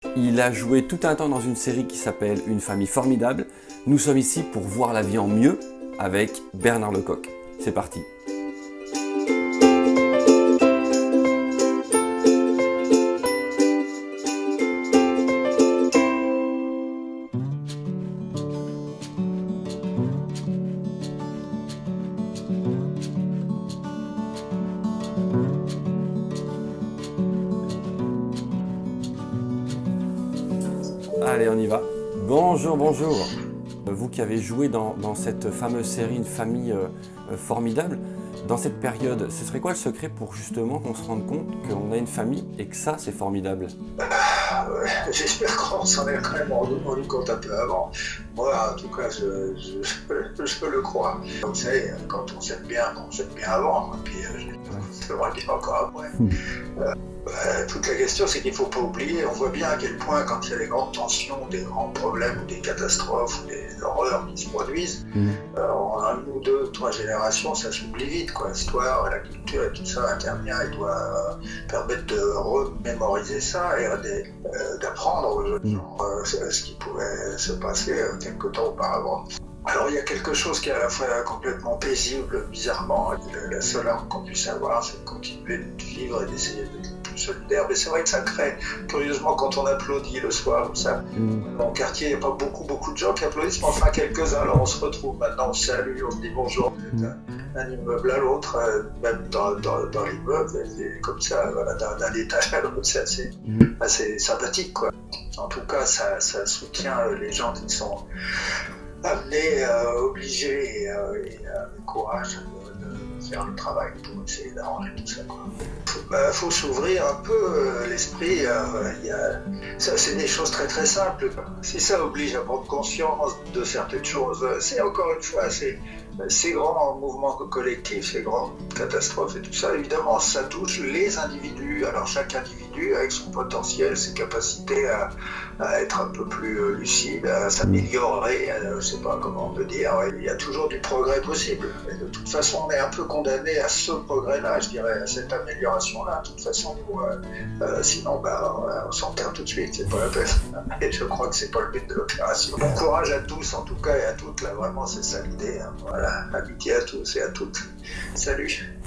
Il a joué tout un temps dans une série qui s'appelle Une famille formidable. Nous sommes ici pour voir la vie en mieux avec Bernard Lecoq. C'est parti. Allez, on y va. Bonjour, bonjour. Vous qui avez joué dans cette fameuse série Une famille formidable, dans cette période, ce serait quoi le secret pour justement qu'on se rende compte qu'on a une famille et que ça, c'est formidable? J'espère qu'on s'en est quand même rendu compte un peu avant. Moi, en tout cas, je le crois. Vous savez, quand on s'aime bien avant, et puis c'est vrai bien encore après. Toute la question, c'est qu'il ne faut pas oublier, on voit bien à quel point, quand il y a des grandes tensions, des grands problèmes, des catastrophes, des horreurs qui se produisent, en une ou deux, trois générations, ça s'oublie vite, quoi. L'histoire, la culture et tout ça intervient et doit permettre de remémoriser ça et d'apprendre aux jeunes gens ce qui pouvait se passer quelque temps auparavant. Alors il y a quelque chose qui est à la fois complètement paisible, bizarrement. La seule arme qu'on puisse avoir, c'est de continuer de vivre et d'essayer d'être plus solidaire. Mais c'est vrai que ça crée, curieusement, quand on applaudit le soir, comme ça, dans mon quartier, il n'y a pas beaucoup de gens qui applaudissent, mais enfin quelques-uns. Alors on se retrouve maintenant, on se salue, on se dit bonjour d'un immeuble à l'autre, même dans l'immeuble, et comme ça, voilà, d'un étage à l'autre, c'est assez sympathique, quoi. En tout cas, ça soutient les gens qui sont amenés, obligés et avec courage de faire le travail pour essayer d'arranger tout ça, quoi. Faut s'ouvrir un peu l'esprit. C'est des choses très simples. Si ça oblige à prendre conscience de certaines choses, c'est encore une fois, ces grands mouvements collectifs, ces grandes catastrophes et tout ça, évidemment, ça touche les individus. Alors chaque individu, avec son potentiel, ses capacités à être un peu plus lucide, à s'améliorer, je ne sais pas comment on peut dire, il y a toujours du progrès possible. Et de toute façon, on est un peu condamné à ce progrès-là, je dirais, à cette amélioration-là. De toute façon, sinon, on s'enterre tout de suite, c'est pas la peine. Et je crois que c'est pas le but de l'opération. Bon courage à tous, en tout cas, et à toutes, là, vraiment, c'est ça l'idée. Hein. Voilà, amitié à tous et à toutes. Salut.